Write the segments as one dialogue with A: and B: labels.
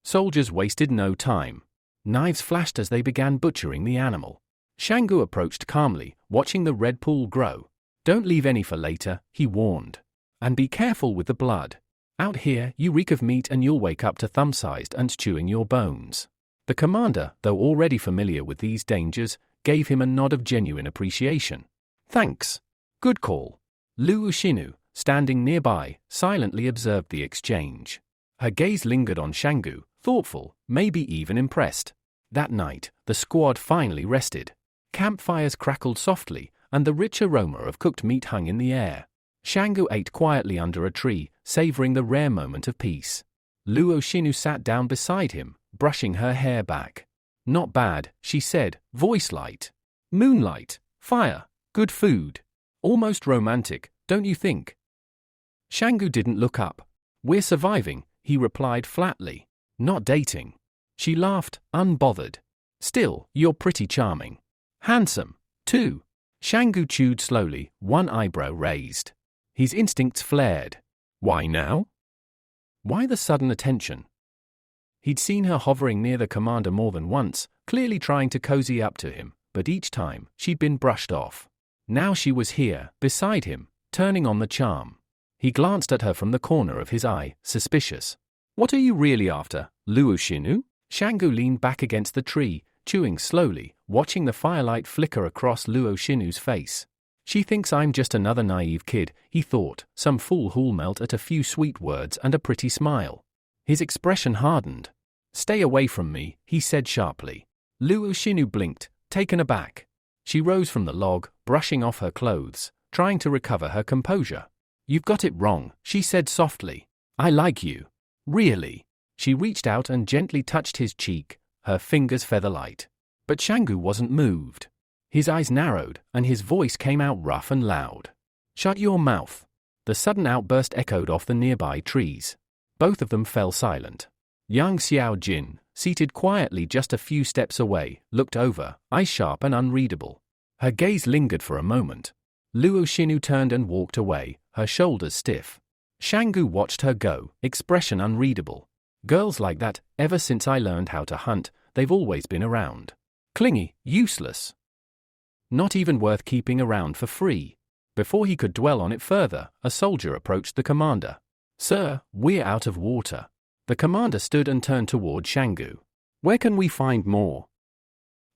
A: Soldiers wasted no time. Knives flashed as they began butchering the animal. Shangu approached calmly, watching the red pool grow. "Don't leave any for later," he warned. "And be careful with the blood. Out here, you reek of meat and you'll wake up to thumb-sized ants chewing your bones." The commander, though already familiar with these dangers, gave him a nod of genuine appreciation. "Thanks. Good call." Lu Ushinu, standing nearby, silently observed the exchange. Her gaze lingered on Shangu, thoughtful, maybe even impressed. That night, the squad finally rested. Campfires crackled softly, and the rich aroma of cooked meat hung in the air. Shangu ate quietly under a tree, savoring the rare moment of peace. Lu Ushinu sat down beside him, brushing her hair back. "Not bad," she said, voice light. "Moonlight, fire, good food. Almost romantic, don't you think?" Shangu didn't look up. "We're surviving," he replied flatly. "Not dating." She laughed, unbothered. "Still, you're pretty charming. Handsome, too." Shangu chewed slowly, one eyebrow raised. His instincts flared. Why now? Why the sudden attention? He'd seen her hovering near the commander more than once, clearly trying to cozy up to him, but each time, she'd been brushed off. Now she was here, beside him, turning on the charm. He glanced at her from the corner of his eye, suspicious. "What are you really after, Lu Ushinu?" Shangu leaned back against the tree, chewing slowly, watching the firelight flicker across Lu Ushinu's face. "She thinks I'm just another naive kid," he thought, some fool who'll melt at a few sweet words and a pretty smile. His expression hardened. "Stay away from me," he said sharply. Lu Ushinu blinked, taken aback. She rose from the log, brushing off her clothes, trying to recover her composure. "You've got it wrong," she said softly. "I like you. Really." She reached out and gently touched his cheek, her fingers feather-light. But Shangu wasn't moved. His eyes narrowed, and his voice came out rough and loud. "Shut your mouth." The sudden outburst echoed off the nearby trees. Both of them fell silent. Young Xiao Jin, seated quietly just a few steps away, looked over, eyes sharp and unreadable. Her gaze lingered for a moment. Lu Ushinu turned and walked away, her shoulders stiff. Shangu watched her go, expression unreadable. Girls like that, ever since I learned how to hunt, they've always been around. Clingy, useless. Not even worth keeping around for free. Before he could dwell on it further, a soldier approached the commander. "Sir, we're out of water." The commander stood and turned toward Shangu. "Where can we find more?"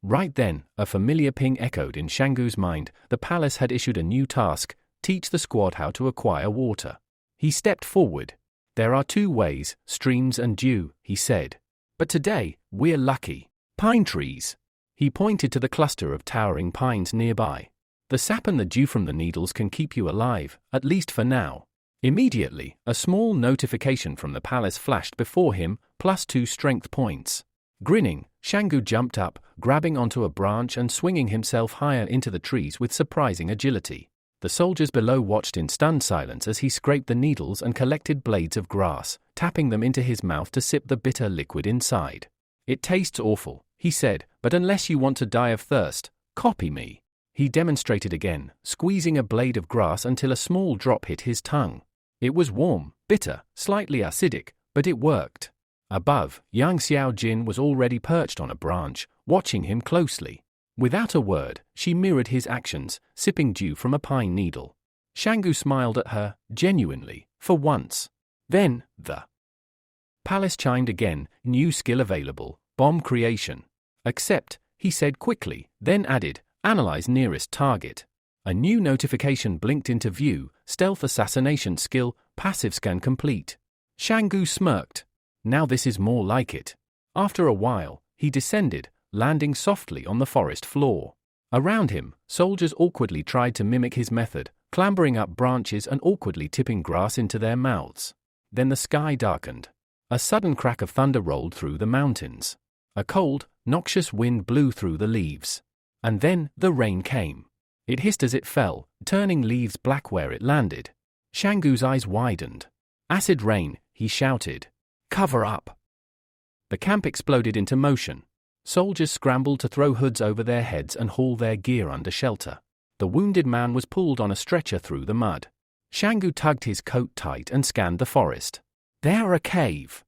A: Right then, a familiar ping echoed in Shangu's mind. The palace had issued a new task: teach the squad how to acquire water. He stepped forward. "There are two ways, streams and dew," he said. "But today, we're lucky. Pine trees." He pointed to the cluster of towering pines nearby. "The sap and the dew from the needles can keep you alive, at least for now." Immediately, a small notification from the palace flashed before him, +2 strength points. Grinning, Shangu jumped up, grabbing onto a branch and swinging himself higher into the trees with surprising agility. The soldiers below watched in stunned silence as he scraped the needles and collected blades of grass, tapping them into his mouth to sip the bitter liquid inside. "It tastes awful," he said, "but unless you want to die of thirst, copy me." He demonstrated again, squeezing a blade of grass until a small drop hit his tongue. It was warm, bitter, slightly acidic, but it worked. Above, young Xiao Jin was already perched on a branch, watching him closely. Without a word, she mirrored his actions, sipping dew from a pine needle. Shangu smiled at her, genuinely, for once. Then, the palace chimed again, new skill available, bomb creation. "Accept," he said quickly, then added, "analyze nearest target." A new notification blinked into view, stealth assassination skill, passive scan complete. Shangu smirked. Now this is more like it. After a while, he descended, landing softly on the forest floor. Around him, soldiers awkwardly tried to mimic his method, clambering up branches and awkwardly tipping grass into their mouths. Then the sky darkened. A sudden crack of thunder rolled through the mountains. A cold, noxious wind blew through the leaves. And then, the rain came. It hissed as it fell, turning leaves black where it landed. Shangu's eyes widened. "Acid rain," he shouted. "Cover up." The camp exploded into motion. Soldiers scrambled to throw hoods over their heads and haul their gear under shelter. The wounded man was pulled on a stretcher through the mud. Shangu tugged his coat tight and scanned the forest. "There, a cave."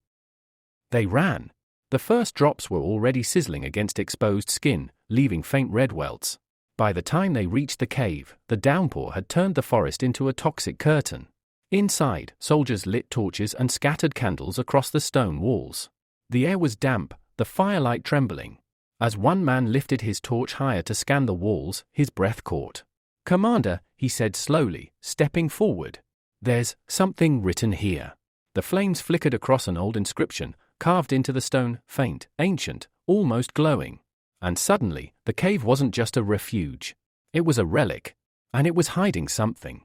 A: They ran. The first drops were already sizzling against exposed skin, leaving faint red welts. By the time they reached the cave, the downpour had turned the forest into a toxic curtain. Inside, soldiers lit torches and scattered candles across the stone walls. The air was damp, the firelight trembling. As one man lifted his torch higher to scan the walls, his breath caught. "Commander," he said slowly, stepping forward. "There's something written here." The flames flickered across an old inscription, carved into the stone, faint, ancient, almost glowing. And suddenly, the cave wasn't just a refuge. It was a relic. And it was hiding something.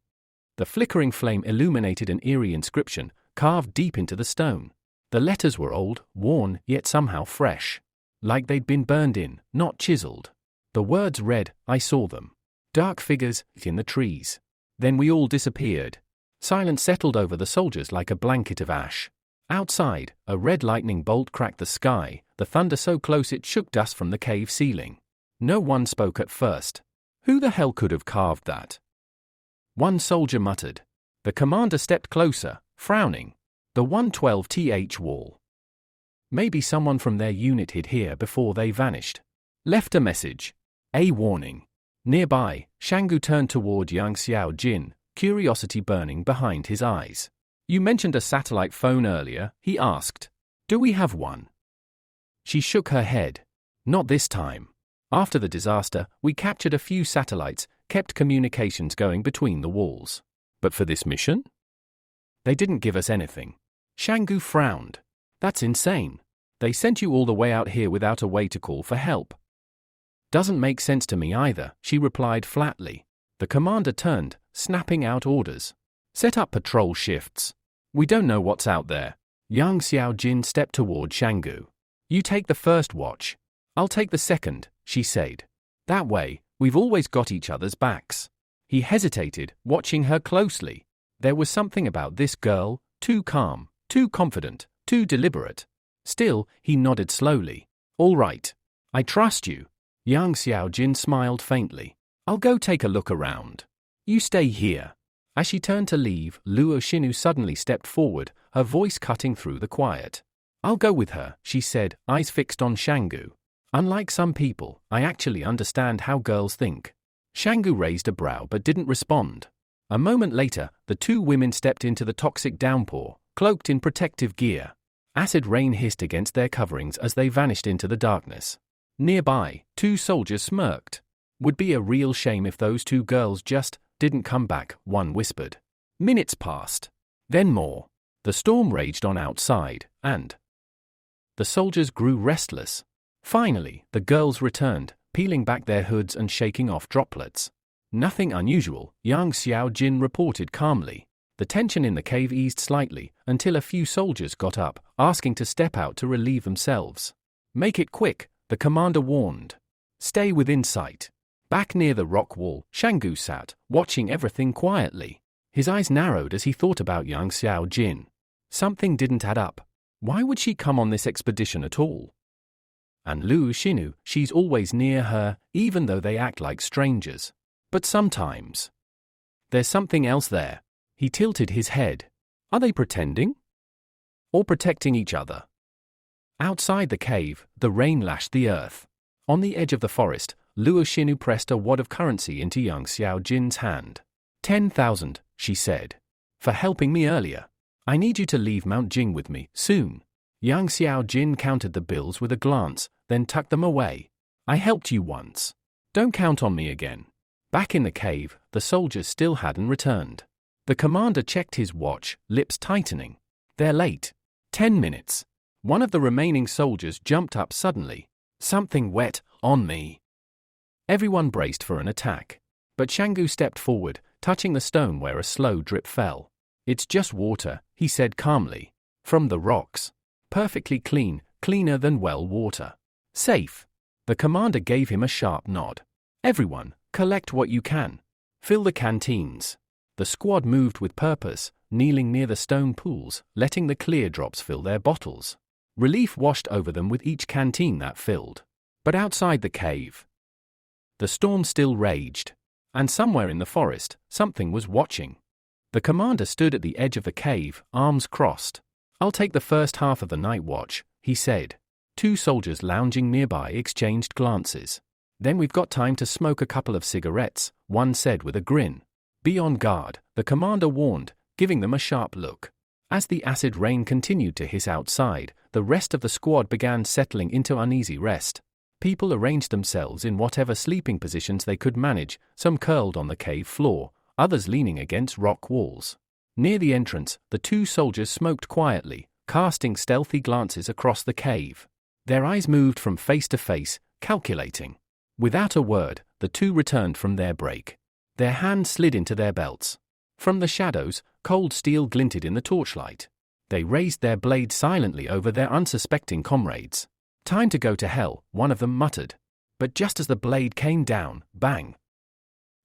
A: The flickering flame illuminated an eerie inscription, carved deep into the stone. The letters were old, worn, yet somehow fresh. Like they'd been burned in, not chiseled. The words read, "I saw them. Dark figures in the trees." Then we all disappeared. Silence settled over the soldiers like a blanket of ash. Outside, a red lightning bolt cracked the sky, the thunder so close it shook dust from the cave ceiling. No one spoke at first. Who the hell could have carved that? One soldier muttered. The commander stepped closer, frowning. The 112th wall. Maybe someone from their unit hid here before they vanished. Left a message. A warning. Nearby, Shangu turned toward Yang Xiao Jin, curiosity burning behind his eyes. "You mentioned a satellite phone earlier," he asked. "Do we have one?" She shook her head. "Not this time. After the disaster, we captured a few satellites, kept communications going between the walls. But for this mission? They didn't give us anything." Shangu frowned. "That's insane. They sent you all the way out here without a way to call for help." "Doesn't make sense to me either," she replied flatly. The commander turned, snapping out orders. "Set up patrol shifts. We don't know what's out there." Yang Xiao Jin stepped toward Shangu. "You take the first watch. I'll take the second," she said. "That way, we've always got each other's backs." He hesitated, watching her closely. There was something about this girl, too calm, too confident, too deliberate. Still, he nodded slowly. "All right. I trust you." Yang Xiao Jin smiled faintly. "I'll go take a look around. You stay here." As she turned to leave, Luo Xinu suddenly stepped forward, her voice cutting through the quiet. "I'll go with her," she said, eyes fixed on Shangu. "Unlike some people, I actually understand how girls think." Shangu raised a brow but didn't respond. A moment later, the two women stepped into the toxic downpour, cloaked in protective gear. Acid rain hissed against their coverings as they vanished into the darkness. Nearby, two soldiers smirked. "Would be a real shame if those two girls just didn't come back," one whispered. Minutes passed. Then more. The storm raged on outside, and the soldiers grew restless. Finally, the girls returned, peeling back their hoods and shaking off droplets. "Nothing unusual," Yang Xiao Jin reported calmly. The tension in the cave eased slightly, until a few soldiers got up, asking to step out to relieve themselves. "Make it quick," the commander warned. "Stay within sight." Back near the rock wall, Shangu sat, watching everything quietly. His eyes narrowed as he thought about Yang Xiao Jin. Something didn't add up. Why would she come on this expedition at all? And Luo Xinu, she's always near her, even though they act like strangers. But sometimes there's something else there. He tilted his head. Are they pretending? Or protecting each other? Outside the cave, the rain lashed the earth. On the edge of the forest, Luo Xinu pressed a wad of currency into Yang Xiao Jin's hand. 10,000, she said. "For helping me earlier. I need you to leave Mount Jing with me, soon." Yang Xiao Jin counted the bills with a glance, then tucked them away. "I helped you once. Don't count on me again." Back in the cave, the soldiers still hadn't returned. The commander checked his watch, lips tightening. "They're late. 10 minutes. One of the remaining soldiers jumped up suddenly. "Something wet on me." Everyone braced for an attack. But Shangu stepped forward, touching the stone where a slow drip fell. "It's just water," he said calmly. "From the rocks. Perfectly clean, cleaner than well water. Safe." The commander gave him a sharp nod. "Everyone, collect what you can. Fill the canteens." The squad moved with purpose, kneeling near the stone pools, letting the clear drops fill their bottles. Relief washed over them with each canteen that filled. But outside the cave, the storm still raged. And somewhere in the forest, something was watching. The commander stood at the edge of the cave, arms crossed. "I'll take the first half of the night watch," he said. Two soldiers lounging nearby exchanged glances. Then we've got time to smoke a couple of cigarettes, one said with a grin. Be on guard, the commander warned, giving them a sharp look. As the acid rain continued to hiss outside, the rest of the squad began settling into uneasy rest. People arranged themselves in whatever sleeping positions they could manage, some curled on the cave floor, others leaning against rock walls. Near the entrance, the two soldiers smoked quietly, casting stealthy glances across the cave. Their eyes moved from face to face, calculating. Without a word, the two returned from their break. Their hands slid into their belts. From the shadows, cold steel glinted in the torchlight. They raised their blades silently over their unsuspecting comrades. Time to go to hell, one of them muttered. But just as the blade came down, bang!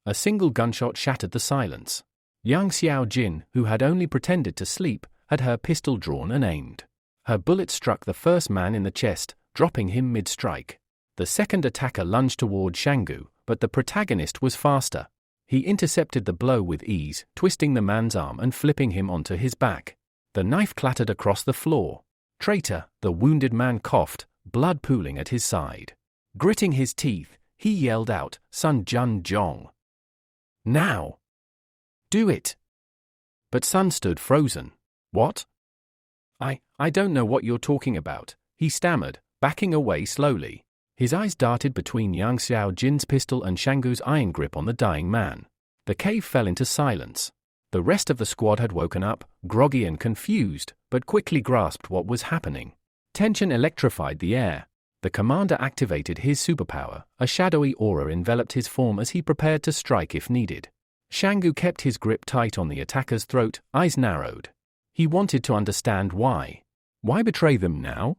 A: A single gunshot shattered the silence. Yang Xiaojin, who had only pretended to sleep, had her pistol drawn and aimed. Her bullet struck the first man in the chest, dropping him mid-strike. The second attacker lunged toward Shangu, but the protagonist was faster. He intercepted the blow with ease, twisting the man's arm and flipping him onto his back. The knife clattered across the floor. Traitor, the wounded man coughed, blood pooling at his side. Gritting his teeth, he yelled out, Sun Jun Zhong. Now! Do it! But Sun stood frozen. What? I don't know what you're talking about, he stammered, backing away slowly. His eyes darted between Yang Xiaojin's pistol and Shangu's iron grip on the dying man. The cave fell into silence. The rest of the squad had woken up, groggy and confused, but quickly grasped what was happening. Tension electrified the air. The commander activated his superpower. A shadowy aura enveloped his form as he prepared to strike if needed. Shangu kept his grip tight on the attacker's throat, eyes narrowed. He wanted to understand why. Why betray them now?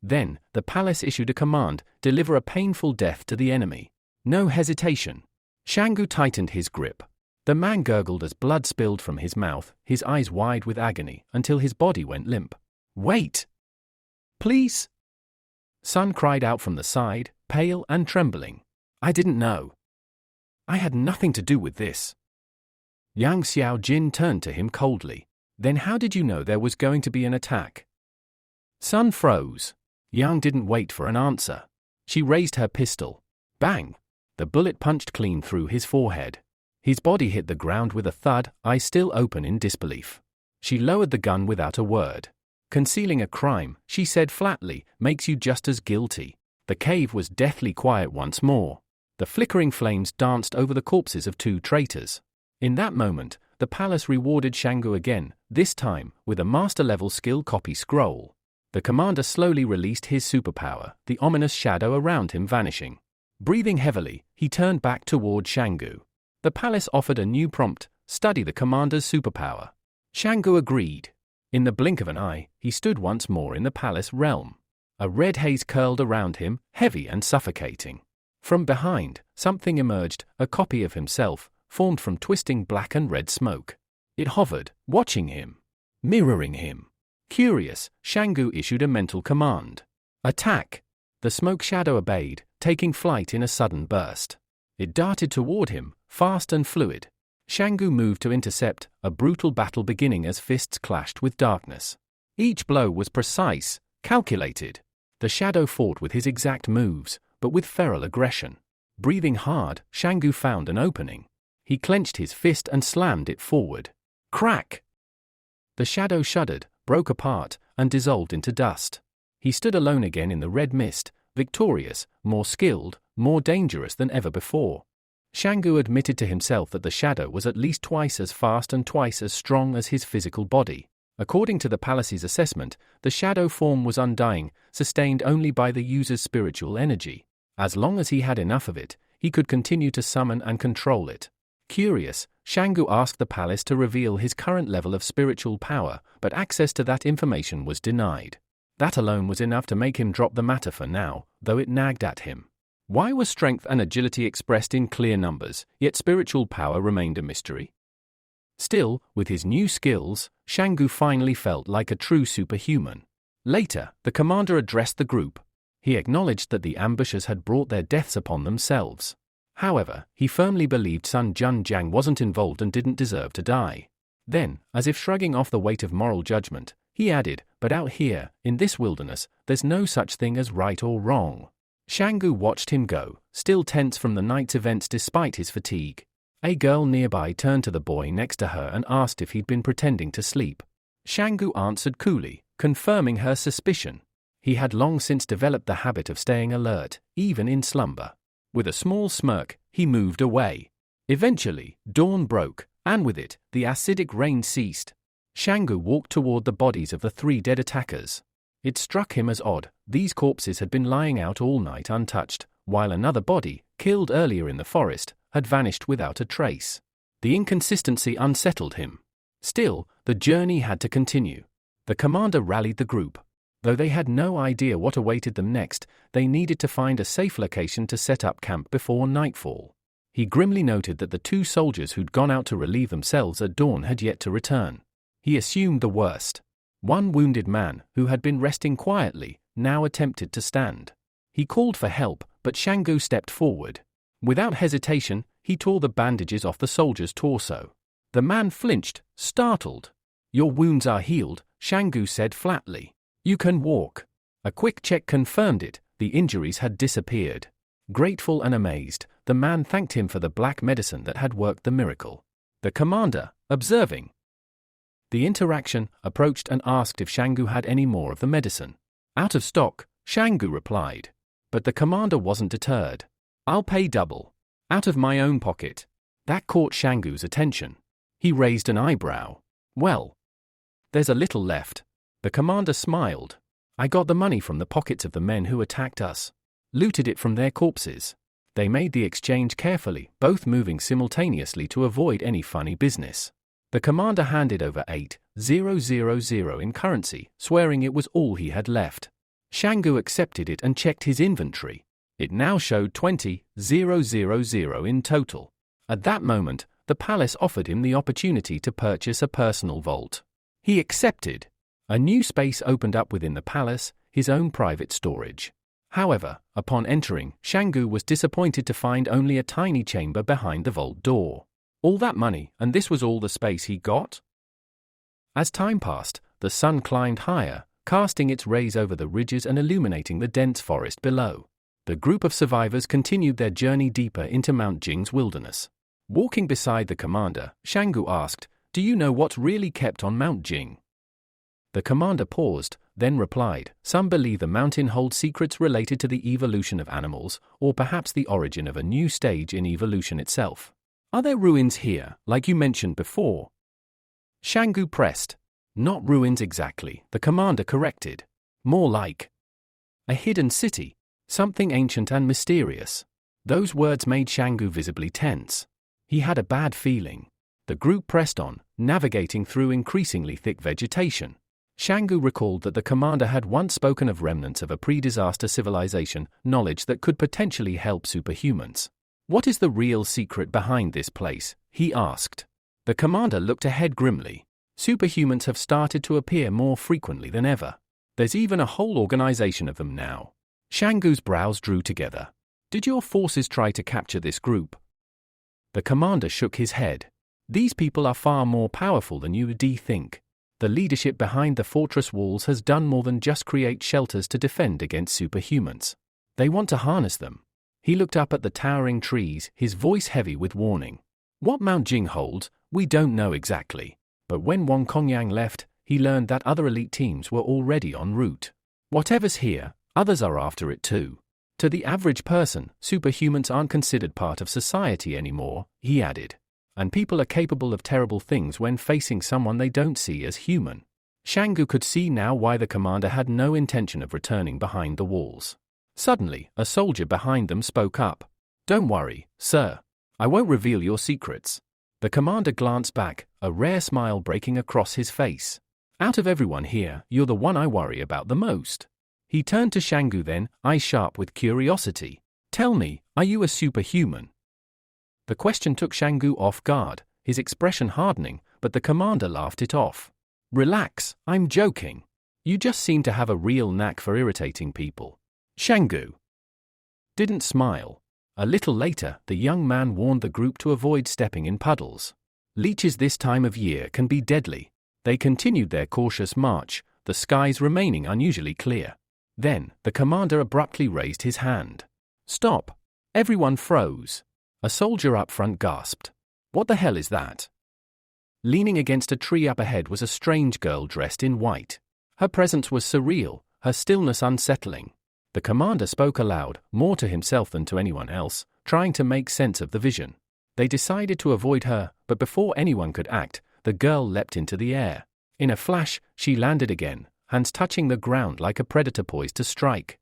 A: Then, the palace issued a command, deliver a painful death to the enemy. No hesitation. Shangu tightened his grip. The man gurgled as blood spilled from his mouth, his eyes wide with agony, until his body went limp. Wait! Please! Sun cried out from the side, pale and trembling. I didn't know. I had nothing to do with this. Yang Xiaojin turned to him coldly. Then how did you know there was going to be an attack? Sun froze. Yang didn't wait for an answer. She raised her pistol. Bang! The bullet punched clean through his forehead. His body hit the ground with a thud, eyes still open in disbelief. She lowered the gun without a word. Concealing a crime, she said flatly, makes you just as guilty. The cave was deathly quiet once more. The flickering flames danced over the corpses of two traitors. In that moment, the palace rewarded Shangu again, this time with a master-level skill copy scroll. The commander slowly released his superpower, the ominous shadow around him vanishing. Breathing heavily, he turned back toward Shangu. The palace offered a new prompt, study the commander's superpower. Shangu agreed. In the blink of an eye, he stood once more in the palace realm. A red haze curled around him, heavy and suffocating. From behind, something emerged, a copy of himself, formed from twisting black and red smoke. It hovered, watching him, mirroring him. Curious, Shangu issued a mental command. Attack! The smoke shadow obeyed, taking flight in a sudden burst. It darted toward him, fast and fluid. Shangu moved to intercept, a brutal battle beginning as fists clashed with darkness. Each blow was precise, calculated. The shadow fought with his exact moves, but with feral aggression. Breathing hard, Shangu found an opening. He clenched his fist and slammed it forward. Crack! The shadow shuddered, broke apart, and dissolved into dust. He stood alone again in the red mist, victorious, more skilled, more dangerous than ever before. Shangu admitted to himself that the shadow was at least twice as fast and twice as strong as his physical body. According to the palace's assessment, the shadow form was undying, sustained only by the user's spiritual energy. As long as he had enough of it, he could continue to summon and control it. Curious, Shangu asked the palace to reveal his current level of spiritual power, but access to that information was denied. That alone was enough to make him drop the matter for now, though it nagged at him. Why were strength and agility expressed in clear numbers, yet spiritual power remained a mystery? Still, with his new skills, Shangu finally felt like a true superhuman. Later, the commander addressed the group. He acknowledged that the ambushers had brought their deaths upon themselves. However, he firmly believed Sun Jun Jiang wasn't involved and didn't deserve to die. Then, as if shrugging off the weight of moral judgment, he added, but out here, in this wilderness, there's no such thing as right or wrong. Shangu watched him go, still tense from the night's events despite his fatigue. A girl nearby turned to the boy next to her and asked if he'd been pretending to sleep. Shangu answered coolly, confirming her suspicion. He had long since developed the habit of staying alert, even in slumber. With a small smirk, he moved away. Eventually, dawn broke, and with it, the acidic rain ceased. Shangu walked toward the bodies of the 3 dead attackers. It struck him as odd, these corpses had been lying out all night untouched, while another body, killed earlier in the forest, had vanished without a trace. The inconsistency unsettled him. Still, the journey had to continue. The commander rallied the group. Though they had no idea what awaited them next, they needed to find a safe location to set up camp before nightfall. He grimly noted that the 2 soldiers who'd gone out to relieve themselves at dawn had yet to return. He assumed the worst. One wounded man, who had been resting quietly, now attempted to stand. He called for help, but Shangu stepped forward. Without hesitation, he tore the bandages off the soldier's torso. The man flinched, startled. "Your wounds are healed," Shangu said flatly. "You can walk." A quick check confirmed it, the injuries had disappeared. Grateful and amazed, the man thanked him for the black medicine that had worked the miracle. The commander, observing the interaction, approached and asked if Shangu had any more of the medicine. "Out of stock," Shangu replied. But the commander wasn't deterred. "I'll pay double. Out of my own pocket." That caught Shangu's attention. He raised an eyebrow. "Well, there's a little left." The commander smiled. "I got the money from the pockets of the men who attacked us. Looted it from their corpses." They made the exchange carefully, both moving simultaneously to avoid any funny business. The commander handed over 8,000 in currency, swearing it was all he had left. Shangu accepted it and checked his inventory. It now showed 20,000 in total. At that moment, the palace offered him the opportunity to purchase a personal vault. He accepted. A new space opened up within the palace, his own private storage. However, upon entering, Shangu was disappointed to find only a tiny chamber behind the vault door. All that money, and this was all the space he got? As time passed, the sun climbed higher, casting its rays over the ridges and illuminating the dense forest below. The group of survivors continued their journey deeper into Mount Jing's wilderness. Walking beside the commander, Shangu asked, "Do you know what really kept on Mount Jing?" The commander paused, then replied, "Some believe the mountain holds secrets related to the evolution of animals, or perhaps the origin of a new stage in evolution itself. Are there ruins here, like you mentioned before?" Shangu pressed. "Not ruins exactly," the commander corrected. "More like a hidden city, something ancient and mysterious." Those words made Shangu visibly tense. He had a bad feeling. The group pressed on, navigating through increasingly thick vegetation. Shangu recalled that the commander had once spoken of remnants of a pre-disaster civilization, knowledge that could potentially help superhumans. "What is the real secret behind this place?" he asked. The commander looked ahead grimly. "Superhumans have started to appear more frequently than ever. There's even a whole organization of them now." Shangu's brows drew together. "Did your forces try to capture this group?" The commander shook his head. "These people are far more powerful than you think. The leadership behind the fortress walls has done more than just create shelters to defend against superhumans. They want to harness them." He looked up at the towering trees, his voice heavy with warning. "What Mount Jing holds, we don't know exactly. But when Wang Kongyang left, he learned that other elite teams were already en route. Whatever's here, others are after it too. To the average person, superhumans aren't considered part of society anymore," he added. "And people are capable of terrible things when facing someone they don't see as human." Shangu could see now why the commander had no intention of returning behind the walls. Suddenly, a soldier behind them spoke up. "Don't worry, sir. I won't reveal your secrets." The commander glanced back, a rare smile breaking across his face. "Out of everyone here, you're the one I worry about the most." He turned to Shangu then, eyes sharp with curiosity. "Tell me, are you a superhuman?" The question took Shangu off guard, his expression hardening, but the commander laughed it off. "Relax, I'm joking. You just seem to have a real knack for irritating people." Shangu didn't smile. A little later, the young man warned the group to avoid stepping in puddles. Leeches this time of year can be deadly. They continued their cautious march, the skies remaining unusually clear. Then, the commander abruptly raised his hand. "Stop!" Everyone froze. A soldier up front gasped. "What the hell is that?" Leaning against a tree up ahead was a strange girl dressed in white. Her presence was surreal, her stillness unsettling. The commander spoke aloud, more to himself than to anyone else, trying to make sense of the vision. They decided to avoid her, but before anyone could act, the girl leapt into the air. In a flash, she landed again, hands touching the ground like a predator poised to strike.